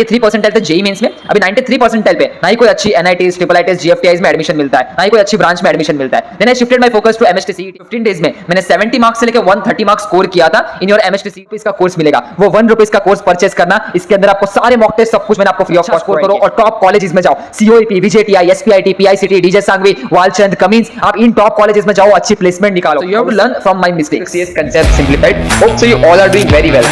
93 percentile थे JEE mains में, अभी 93 परसेंटाइल पे ना ही कोई अच्छी एनआईटीज, ट्रिपल आईटीज, जीएफटीआईज में एडमिशन मिलता है, ना ही कोई अच्छी ब्रांच में एडमिशन मिलता है। Then I shifted my focus to MHT CET. 15 days में मैंने 70 मार्क्स से लेकर 130 मार्क्स स्कोर किया था। इन योर एमएचटी सीईटी इसका कोर्स मिलेगा, वो ₹1 का कोर्स परचेस करना। इसके अंदर आपको सारे मॉक टेस्ट सब कुछ मैंने आपको फ्री ऑफ कॉस्ट स्कोर करो और टॉप कॉलेजेस में जाओ। COEP, VJTI, SPIT, PICT, DJ Sanghvi, Walchand, Cummins, आप इन टॉप कॉलेजेस में जाओ, अच्छी प्लेसमेंट निकालो। You have to learn from my mistakes. CS concept simplified. Hope so you all are doing very well.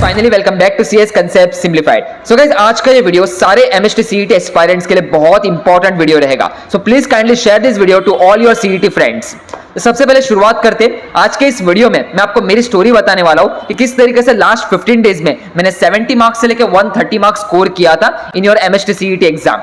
Finally welcome back to CS concept simplified. So guys, आज का ये video सारे MHT CET aspirants के लिए बहुत important video रहेगा। So please kindly share this video to all your CET friends. तो सबसे पहले शुरुआत करते हैं। आज के इस वीडियो में मैं आपको मेरी स्टोरी बताने वाला हूं कि किस तरीके से लास्ट 15 डेज में मैंने 70 मार्क्स से लेकर 130 मार्क्स स्कोर किया था in your MHT CET exam.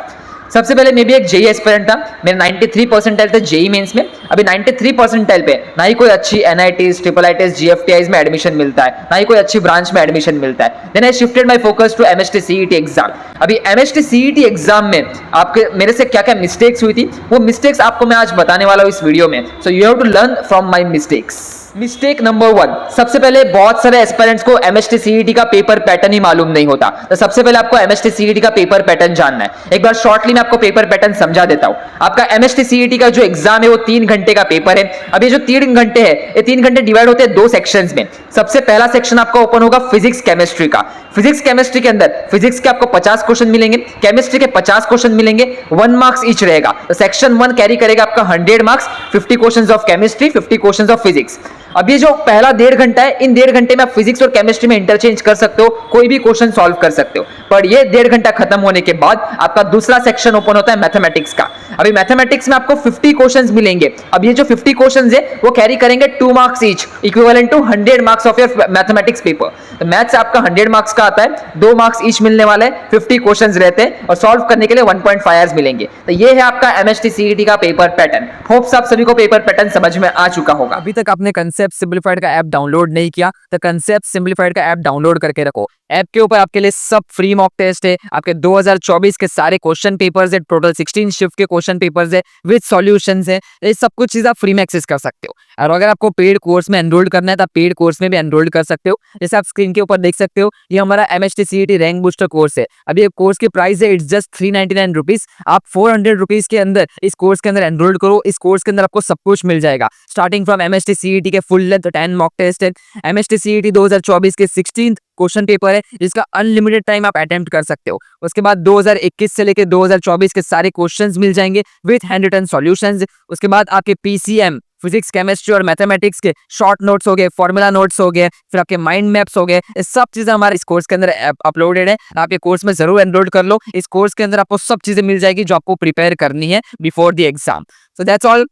सबसे पहले मैं भी एक जेई एस्पिरेंट था, मेरे 93 परसेंटाइल थे जेई मेंस में, अभी 93 परसेंटाइल पे ना ही कोई अच्छी एनआईटीज, ट्रिपल आईटीज, जीएफटीआईज में एडमिशन मिलता है, ना ही कोई अच्छी ब्रांच में एडमिशन मिलता है। Then I shifted my focus to MHT CET exam. अभी एमएचटी सीईटी एग्जाम में आपके मेरे से क्या क्या मिस्टेक्स हुई थी, वो मिस्टेक्स आपको मैं आज बताने वाला हूं इस वीडियो में। So you have to learn from my mistakes. Mistake number 1, सबसे पहले बहुत सारे एस्पिरेंट्स को एमएचटी सीईटी का पेपर पैटर्न ही मालूम नहीं होता। तो सबसे पहले आपको एमएचटी सीईटी का पेपर पैटर्न जानना है। एक बार शॉर्टली मैं आपको पेपर पैटर्न समझा देता हूं। आपका एमएचटी सीईटी का जो एग्जाम है वो 3 घंटे का पेपर है। अब ये जो 3 घंटे है, ये 3 घंटे डिवाइड होते हैं 2 सेक्शंस में। सबसे पहला सेक्शन आपका ओपन होगा फिजिक्स केमिस्ट्री का। फिजिक्स केमिस्ट्री के अंदर फिजिक्स के आपको 50 क्वेश्चन मिलेंगे, केमिस्ट्री के 50 क्वेश्चन मिलेंगे, 1 मार्क्स ईच रहेगा। तो सेक्शन 1 कैरी करेगा आपका 100 marks, 50 questions of chemistry, 50 questions of physics. अब ये जो पहला 1.5 घंटा है, इन 1.5 घंटे में आप फिजिक्स और केमिस्ट्री में इंटरचेंज कर सकते हो, कोई भी क्वेश्चन सॉल्व कर सकते हो। पर ये 1.5 घंटा खत्म होने के बाद आपका दूसरा सेक्शन ओपन होता है मैथमेटिक्स का। अभी मैथमेटिक्स में आपको 50 क्वेश्चंस मिलेंगे। अब ये जो 50 क्वेश्चंस है वो कैरी करेंगे 2 marks each, equivalent to 100 marks of your mathematics paper. तो मैथ्स आपका 100 मार्क्स का आता है, 2 मार्क्स ईच मिलने वाले हैं, 50 क्वेश्चंस रहते हैं और सॉल्व करने के लिए 1.5 आवर्स मिलेंगे। तो ये है आपका एमएचटी सीईटी का पेपर पैटर्न। होप्स आप सभी को पेपर पैटर्न समझ में आ चुका होगा। अभी तक आपने कंसेप्ट सिंप्लीफाइड का ऐप डाउनलोड नहीं किया तो कंसेप्ट सिंप्लीफाइड का ऐप डाउनलोड करके रखो। ऐप के ऊपर आपके लिए सब फ्री मॉक टेस्ट है, आपके 2024 के सारे क्वेश्चन पेपर्स है, टोटल 16 शिफ्ट के क्वेश्चन पेपर्स है विद सॉल्यूशंस है। ये सब कुछ चीज आप फ्री में एक्सेस कर सकते हो। और अगर आपको पेड कोर्स में एनरोल करना है तो पेड कोर्स में भी एनरोल कर सकते हो। जैसे आप स्क्रीन के ऊपर देख सकते हो, ये हमारा MHT CET rank booster course है। अभी ये कोर्स की प्राइस है, इट्स जस्ट 399 रुपीज। आप 400 रुपीज के अंदर इस कोर्स के अंदर एनरोल करो। इस कोर्स के अंदर आपको सब कुछ मिल जाएगा, स्टार्टिंग फ्रॉम एमएचटी सीईटी के फुल लेंथ 10 मॉक टेस्ट है, एमएचटी सीईटी 2024 के 16th क्वेश्चन पेपर है जिसका अनलिमिटेड टाइम आप अटेम्प्ट कर सकते हो। उसके बाद 2021 से लेकर 2024 के सारे क्वेश्चंस मिल जाएंगे विद हैंड रिटन सॉल्यूशंस। उसके बाद आपके पीसीएम, फिजिक्स, केमिस्ट्री और मैथमेटिक्स के शॉर्ट नोट्स हो गए, फॉर्मूला नोट्स हो गए, फिर आपके माइंड मैप्स हो गए। ये सब चीजें हमारे इस कोर्स के अंदर अपलोडेड है। आप ये कोर्स में जरूर एनरोल कर लो। इस कोर्स के अंदर आपको सब चीजें मिल जाएगी जो आपको प्रिपेयर करनी है before the exam. So that's all,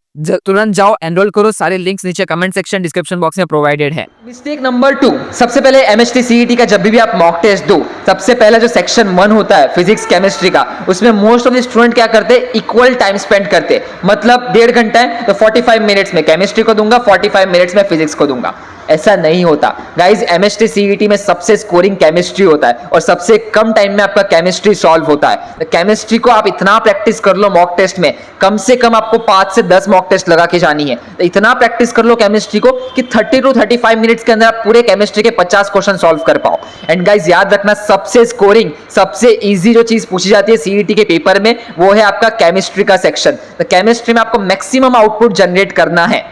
तुरंत जाओ, एनरोल करो। सारे लिंक्स नीचे कमेंट सेक्शन, डिस्क्रिप्शन बॉक्स में प्रोवाइडेड है। मिस्टेक नंबर 2, सबसे पहले एमएचटी सीईटी का जब भी आप मॉक टेस्ट दो, सबसे पहला जो सेक्शन 1 होता है फिजिक्स केमिस्ट्री का, उसमें मोस्ट ऑफ द स्टूडेंट क्या करते हैं, इक्वल टाइम स्पेंड करते हैं। मतलब 1.5 घंटा है तो 45 मिनट्स में केमिस्ट्री को दूंगा, 45 मिनट्स में फिजिक्स को दूंगा। ऐसा नहीं होता गाइज। एमएचटी सीईटी में सबसे स्कोरिंग केमिस्ट्री होता है और सबसे कम टाइम में आपका केमिस्ट्री सॉल्व होता है। तो केमिस्ट्री को आप इतना प्रैक्टिस कर लो मॉक टेस्ट में, कम से कम आपको 5 से 10 मॉक टेस्ट लगा के जानी है। तो इतना प्रैक्टिस कर लो केमिस्ट्री को कि 30 to 35 मिनट्स के अंदर आप पूरे केमिस्ट्री के 50 क्वेश्चन सॉल्व कर पाओ। एंड गाइज याद रखना, सबसे स्कोरिंग, सबसे इजी जो चीज पूछी जाती है सीईटी के पेपर में, वो है आपका केमिस्ट्री का सेक्शन। तो केमिस्ट्री में आपको मैक्सिमम आउटपुट जनरेट करना है।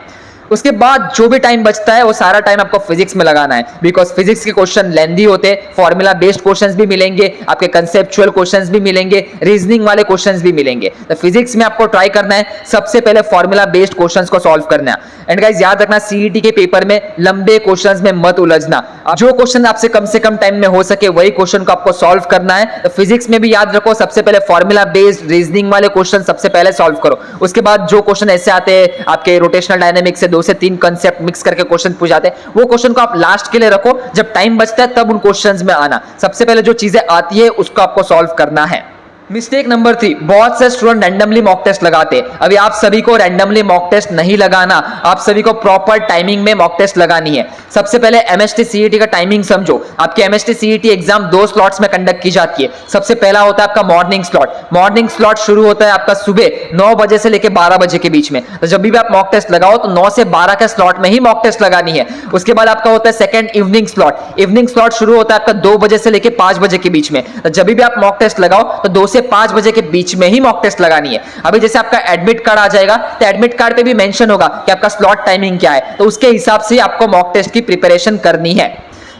उसके बाद जो भी टाइम बचता है वो सारा टाइम आपको फिजिक्स में लगाना है, बिकॉज फिजिक्स के क्वेश्चन लेंदी होते हैं, फॉर्मूला बेस्ड क्वेश्चंस भी मिलेंगे, आपके कंसेप्चुअल क्वेश्चंस भी मिलेंगे, रीजनिंग वाले क्वेश्चंस भी मिलेंगे। तो फिजिक्स में आपको ट्राई करना है सबसे पहले फॉर्मूला बेस्ड क्वेश्चंस को सॉल्व करना है। एंड गाइस याद रखना, सीईटी के पेपर में लंबे क्वेश्चंस में मत उलझना। जो क्वेश्चन आपसे कम से कम टाइम में हो सके वही क्वेश्चन को आपको सॉल्व करना है। तो फिजिक्स में भी याद रखो, सबसे पहले फॉर्मूला बेस्ड रीजनिंग वाले क्वेश्चन सबसे पहले सॉल्व करो। उसके बाद जो क्वेश्चन ऐसे आते हैं आपके रोटेशनल डायनेमिक्स से 2 से 3 कंसेप्ट मिक्स करके क्वेश्चन पूछ जाते हैं, वो क्वेश्चन को आप लास्ट के लिए रखो। जब टाइम बचता है तब उन क्वेश्चंस में आना। सबसे पहले जो चीजें आती है उसको आपको सॉल्व करना है। मिस्टेक नंबर 3, बहुत से स्टूडेंट रैंडमली मॉक टेस्ट लगाते हैं। अभी आप सभी को रैंडमली मॉक टेस्ट नहीं लगाना, आप सभी को प्रॉपर टाइमिंग में मॉक टेस्ट लगानी है। सबसे पहले एमएसटी सीईटी का टाइमिंग समझो। आपकी एमएसटी सीईटी एग्जाम 2 स्लॉट्स में कंडक्ट की जाती है। सबसे पहला होता है आपका मॉर्निंग स्लॉट। मॉर्निंग स्लॉट शुरू होता है आपका सुबह 9 बजे से लेकर 12 बजे के बीच में। तो जब भी आप मॉक टेस्ट लगाओ तो 9 से 12 के स्लॉट में ही मॉक टेस्ट लगानी है। उसके बाद आपका होता है second evening slot. Evening slot शुरू होता है आपका 2 बजे से लेकर 5 बजे के बीच में। तो जब भी आप मॉक टेस्ट लगाओ तो 2 से 5 बजे के बीच में ही मॉक टेस्ट लगानी है। अभी जैसे आपका एडमिट कार्ड आ जाएगा तो एडमिट कार्ड पे भी मेंशन होगा कि आपका स्लॉट टाइमिंग क्या है, तो उसके हिसाब से आपको मॉक टेस्ट की प्रिपरेशन करनी है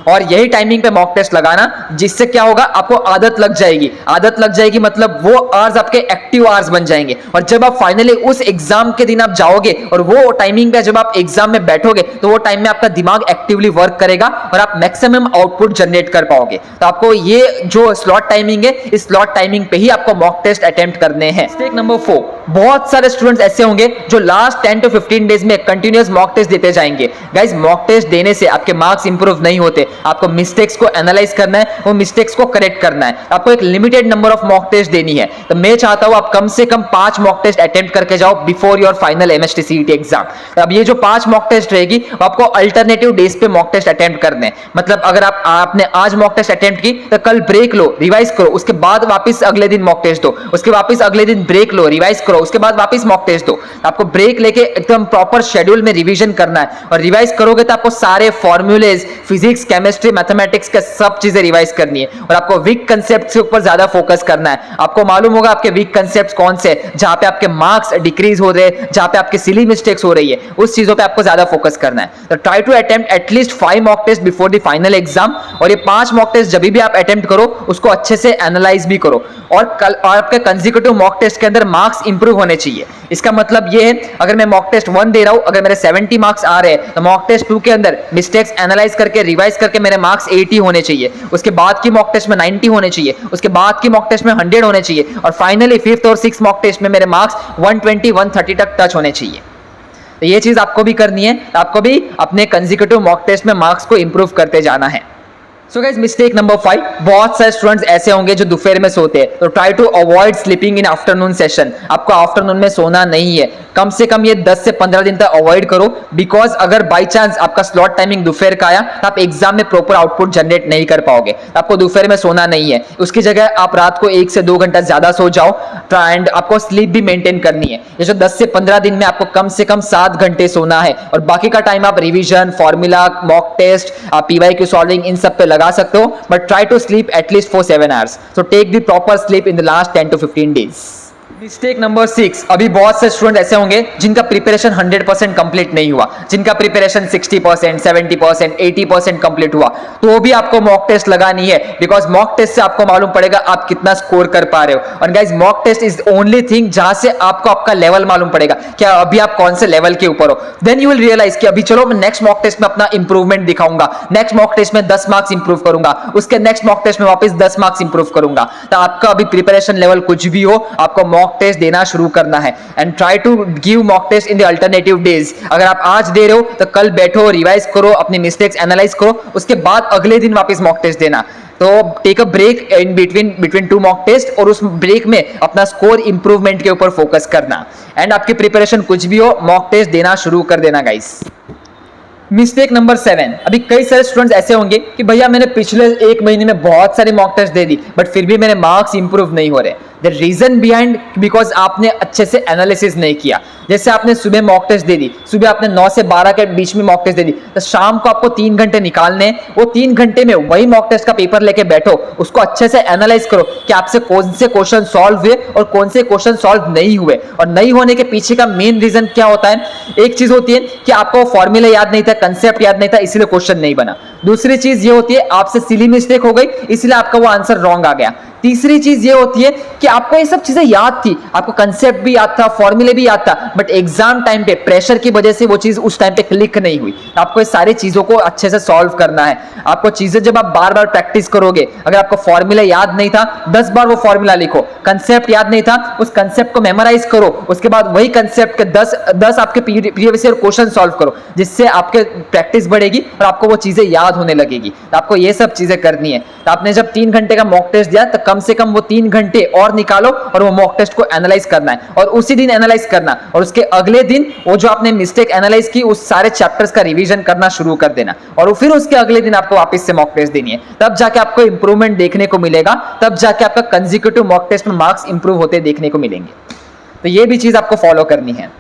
और यही टाइमिंग पे मॉक टेस्ट लगाना, जिससे क्या होगा आपको आदत लग जाएगी। आदत लग जाएगी मतलब वो आवर्स आपके एक्टिव आवर्स बन जाएंगे और जब आप फाइनली उस एग्जाम के दिन आप जाओगे और वो टाइमिंग पे जब आप एग्जाम में बैठोगे तो वो टाइम में आपका दिमाग एक्टिवली वर्क करेगा और आप मैक्सिमम आउटपुट जनरेट कर पाओगे। तो आपको ये जो स्लॉट टाइमिंग है, इस स्लॉट टाइमिंग पे ही आपको मॉक टेस्ट अटेम्प्ट करने हैं। मिस्टेक नंबर 4, बहुत सारे स्टूडेंट्स ऐसे होंगे जो लास्ट 10 to 15 डेज में कंटिन्यूअस मॉक टेस्ट देते जाएंगे। गाइस, मॉक टेस्ट देने से आपके मार्क्स इंप्रूव नहीं होते। आपको मिस्टेक्स को एनालाइज करना है, वो मिस्टेक्स को करेक्ट करना है। आपको एक limited number of mock test देनी है। तो मैं चाहता हूं आप कम से कम 5 मॉक टेस्ट अटेम्प्ट करके जाओ before your final MST CET exam. अब ये जो 5 मॉक टेस्ट रहेगी आपको अल्टरनेटिव डेज पे मॉक टेस्ट अटेम्प्ट करने हैं। मतलब अगर आपने आज मॉक टेस्ट अटेम्प्ट की तो कल ब्रेक लो, रिवाइज करो, उसके बाद वापस अगले दिन मॉक टेस्ट दो, उसके वापस अगले दिन ब्रेक लो, रिवाइज करो, उसके बाद वापस मॉक टेस्ट दो। आपको ब्रेक लेके एकदम प्रॉपर शेड्यूल में रिवीजन करना है और रिवाइज करोगे तो आपको सारे फॉर्मूलेज, फिजिक्स, केमिस्ट्री, मैथमेटिक्स के सब चीजें रिवाइज करनी है और आपको वीक कंसेप्ट के ऊपर ज्यादा फोकस करना है। आपको मालूम होगा आपके वीक कंसेप्ट कौन से, जहां पे आपके मार्क्स डिक्रीज हो रहे हैं, जहां पे आपके सिली मिस्टेक्स हो रही है, उस चीजों पे आपको ज्यादा फोकस करना है। तो try to attempt at least 5 mock test before the final exam और ये 5 मॉक टेस्ट जब भी आप अटेम्प्ट करो उसको अच्छे से एनालाइज भी करो और कल और आपके कंसेक्यूटिव मॉक टेस्ट के अंदर मार्क्स इंप्रूव होने चाहिए। इसका मतलब ये है अगर मैं मॉक टेस्ट 1 दे रहा हूं, अगर मेरे 70 मार्क्स आ रहे हैं तो मॉक टेस्ट 2 के अंदर मिस्टेक्स एनालाइज करके रिवाइज करके मेरे मार्क्स 80 होने चाहिए। उसके बाद की मॉक टेस्ट में 90 होने चाहिए, उसके बाद की मॉक टेस्ट में 100 होने चाहिए और फाइनली 5th और 6th मॉक टेस्ट में मेरे मार्क्स 120 130 तक टच होने चाहिए। तो ये चीज आपको भी करनी है। आपको भी अपने कंसेक्यूटिव मॉक टेस्ट में मार्क्स को इंप्रूव करते जाना है। सो गाइस, मिस्टेक नंबर 5, बहुत सारे स्टूडेंट्स ऐसे होंगे जो दोपहर में सोते हैं। तो try to avoid sleeping in afternoon session. आपको आफ्टरनून में सोना नहीं है। कम से कम ये 10 से 15 दिन तक अवॉइड करो, बिकॉज अगर बाई चांस आपका स्लॉट टाइमिंग दोपहर का आया तो आप एग्जाम में प्रॉपर आउटपुट जनरेट नहीं कर पाओगे। आपको दोपहर में सोना नहीं है, उसकी जगह आप रात को 1 से 2 घंटा ज्यादा सो जाओ एंड आपको स्लीप भी मेंटेन करनी है। ये जो 10 से 15 दिन में आपको कम से कम 7 घंटे सोना है और बाकी का टाइम आप revision, formula, mock test, PYQ solving इन सब पे लगा सकते हो, but try to sleep at least for 7 hours. So take the proper sleep in the last 10 to 15 days. Mistake number 6, अभी बहुत से स्टूडेंट ऐसे होंगे जिनका प्रिपरेशन 100% कंप्लीट नहीं हुआ, जिनका प्रिपरेशन 60%, 70%, 80% कंप्लीट हुआ, तो भी आपको मॉक टेस्ट लगानी है, बिकॉज मॉक टेस्ट से आपको मालूम पड़ेगा आप कितना स्कोर कर पा रहे हो। और guys, mock test is only thing जहां से आपको आपका लेवल मालूम पड़ेगा, क्या अभी आप कौन से लेवल के ऊपर हो। देन यू विल रियलाइज कि अभी चलो मैं नेक्स्ट मॉक टेस्ट में अपना इंप्रूवमेंट दिखाऊंगा, नेक्स्ट मॉक टेस्ट में 10 मार्क्स इंप्रूव करूंगा, उसके नेक्स्ट मॉक टेस्ट में वापस 10 मार्क्स इंप्रूव करूंगा। तो आपका अभी प्रिपरेशन लेवल कुछ भी हो, आपको मॉक टेस्ट देना शुरू करना है and try to give mock test in the alternative days. अगर आप आज दे रहे हो तो कल बैठो, रिवाइज करो, अपनी मिस्टेक्स एनालाइज करो, उसके बाद अगले दिन वापस मॉक टेस्ट देना। तो take a break in between 2 mock test और उस ब्रेक में अपना स्कोर इंप्रूवमेंट के ऊपर फोकस करना एंड आपकी प्रिपरेशन कुछ भी हो, मॉक टेस्ट देना शुरू कर देना गाइस। मिस्टेक नंबर 7, अभी कई सारे स्टूडेंट्स ऐसे होंगे कि भैया मैंने पिछले 1 महीने में बहुत सारे मॉक टेस्ट दे दी बट फिर भी मेरे मार्क्स इंप्रूव नहीं हो रहे। द रीजन बिहाइंड बिकॉज आपने अच्छे से एनालिसिस नहीं किया। जैसे आपने सुबह मॉक टेस्ट दे दी, सुबह आपने 9 से 12 के बीच में मॉक टेस्ट दे दी, तो शाम को आपको 3 घंटे निकालने, वो 3 घंटे में वही मॉक टेस्ट का पेपर लेके बैठो, उसको अच्छे से एनालाइज करो कि आपसे कौन से क्वेश्चन सॉल्व हुए और कौन से क्वेश्चन सॉल्व नहीं हुए और नहीं होने के पीछे का मेन रीजन क्या होता है। एक चीज होती है कि आपको फॉर्मूला याद नहीं था, कंसेप्ट याद नहीं था, इसलिए क्वेश्चन नहीं बना। दूसरी चीज ये होती है आपसे सिली मिस्टेक हो गई, इसलिए आपका वो आंसर रॉन्ग आ गया। तीसरी चीज ये होती है कि आपको ये सब चीजें याद थी, आपको कंसेप्ट भी याद था, फॉर्मूले भी याद था, बट एग्जाम टाइम पे प्रेशर की वजह से वो चीज उस टाइम पे क्लिक नहीं हुई। आपको ये सारी चीजों को अच्छे से सॉल्व करना है। आपको चीजें जब आप बार बार प्रैक्टिस करोगे, अगर आपको फॉर्मूला याद नहीं था 10 बार वो फॉर्मूला लिखो, कंसेप्ट याद नहीं था उस कंसेप्ट को मेमोराइज करो, उसके बाद वही कंसेप्ट के 10 आपके प्रीवियस ईयर क्वेश्चन सॉल्व करो, जिससे आपके प्रैक्टिस बढ़ेगी और आपको वो चीजें याद होने लगेगी। तो आपको ये सब चीजें करनी है। तो आपने जब 3 घंटे का मॉक टेस्ट दिया तो कम से कम वो 3 घंटे और निकालो और वो मॉक टेस्ट को एनालाइज करना है, और उसी दिन एनालाइज करना, और उसके अगले दिन वो जो आपने मिस्टेक एनालाइज की उस सारे चैप्टर्स का रिवीजन करना शुरू कर देना, और फिर उसके अगले दिन आपको वापस से मॉक टेस्ट देनी है। तब जाके आपको इंप्रूवमेंट देखने को मिलेगा, तब जाके आपका कंसेक्यूटिव मॉक टेस्ट में मार्क्स इंप्रूव होते देखने को मिलेंगे। तो ये भी चीज आपको फॉलो करनी है।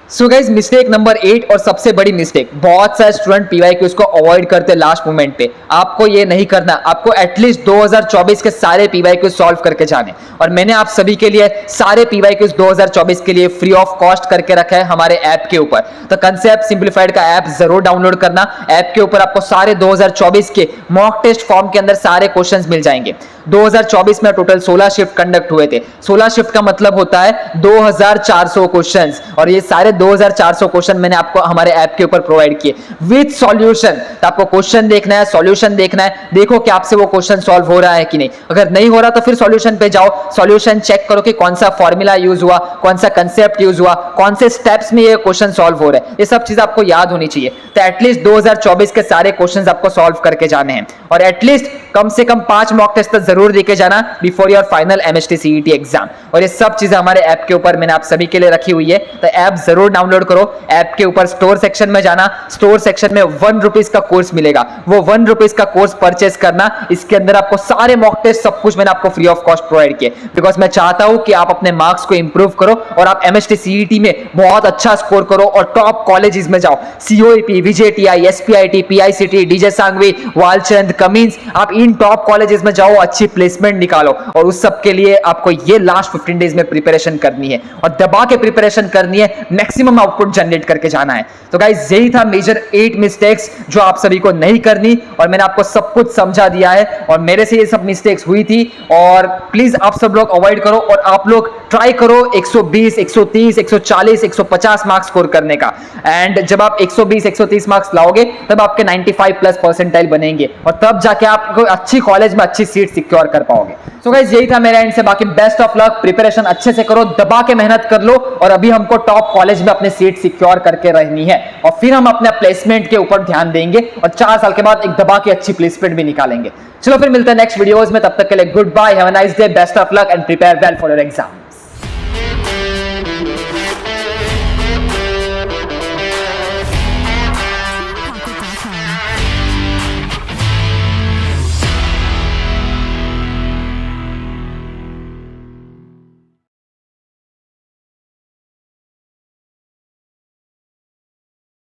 सो गाइज, मिस्टेक नंबर 8 और सबसे बड़ी मिस्टेक, बहुत सारे स्टूडेंट पीवाईक्यूज को अवॉइड करते हैं लास्ट मोमेंट पे। आपको ये नहीं करना, आपको एटलीस्ट 2024 के सारे पीवाईक्यूज सॉल्व करके जाने, और मैंने आप सभी के लिए सारे पीवाईक्यूज 2024 के लिए फ्री ऑफ कॉस्ट करके रखा है हमारे ऐप के ऊपर। तो कंसेप्ट सिंप्लीफाइड का ऐप जरूर डाउनलोड करना। ऐप के ऊपर आपको सारे 2024 के मॉक टेस्ट फॉर्म के अंदर सारे क्वेश्चंस मिल जाएंगे। 2024 में टोटल 16 शिफ्ट कंडक्ट हुए थे। 16 शिफ्ट का मतलब होता है 2400 क्वेश्चंस, और ये सारे 2400 क्वेश्चन मैंने आपको हमारे ऐप के ऊपर प्रोवाइड किए विद सॉल्यूशन। तो आपको क्वेश्चन देखना है, सॉल्यूशन देखना है, देखो कि आपसे वो क्वेश्चन सॉल्व हो रहा है कि नहीं। अगर नहीं हो रहा तो फिर सॉल्यूशन पे जाओ, सॉल्यूशन चेक करो कि कौन सा फॉर्मूला यूज हुआ, कौन सा कंसेप्ट यूज हुआ, कौन से स्टेप्स में ये क्वेश्चन सॉल्व हो रहे हैं। ये सब चीज आपको याद होनी चाहिए। तो एटलीस्ट 2024 के सारे क्वेश्चन आपको सॉल्व करके जाने हैं, और एटलीस्ट कम से कम 5 मॉक टेस्ट जरूर देके जाना before your final MHT CET exam. और ये सब चीजें हमारे ऐप के ऊपर मैंने आप सभी के लिए रखी हुई है। तो ऐप जरूर डाउनलोड करो। ऐप के ऊपर स्टोर सेक्शन में जाना, स्टोर सेक्शन में 1 रुपीज का कोर्स मिलेगा, वो 1 रुपीज का कोर्स परचेस करना। इसके अंदर आपको सारे मॉक टेस्ट सब कुछ मैंने आपको फ्री ऑफ कॉस्ट प्रोवाइड किए, बिकॉज मैं चाहता हूं कि आप अपने मार्क्स को इंप्रूव करो और आप MHT CET में बहुत अच्छा स्कोर करो और टॉप कॉलेजेस में जाओ। COEP, VJTI, SPIT, PICT, DJ Sanghvi, Walchand, Cummins, आप इन टॉप कॉलेजेस में जाओ, अच्छी प्लेसमेंट निकालो। और उस सब के लिए आपको ये लास्ट 15 डेज में प्रिपरेशन करनी है, और दबा के प्रिपरेशन करनी है, मैक्सिमम आउटपुट जनरेट करके जाना है। तो गाइस, यही था मेजर 8 मिस्टेक्स जो आप सभी को नहीं करनी, और मैंने आपको सब कुछ समझा दिया है, और मेरे से ये सब मिस्टेक्स हुई थी। और प्लीज आप सब लोग अवॉइड करो, और आप लोग ट्राई करो 120, 130, 140, 150 मार्क्स स्कोर करने का। एंड जब आप 120, 130 मार्क्स लाओगे तब आपके 95+ परसेंटाइल बनेंगे, और तब जाके आप अच्छी कॉलेज में अच्छी सीट सिक्योर कर पाओगे। सो गाइस, यही था मेरे एंड से। बाकी बेस्ट ऑफ लक, प्रिपरेशन अच्छे से करो, दबा के मेहनत कर लो, और अभी हमको टॉप कॉलेज में अपनी सीट सिक्योर करके रहनी है, और फिर हम अपने प्लेसमेंट के ऊपर ध्यान देंगे, और 4 साल के बाद एक दबा के अच्छी प्लेसमेंट भी निकालेंगे। चलो फिर मिलते हैं नेक्स्ट वीडियोस में, तब तक के लिए goodbye, have a nice day, best of luck and prepare well for your exam.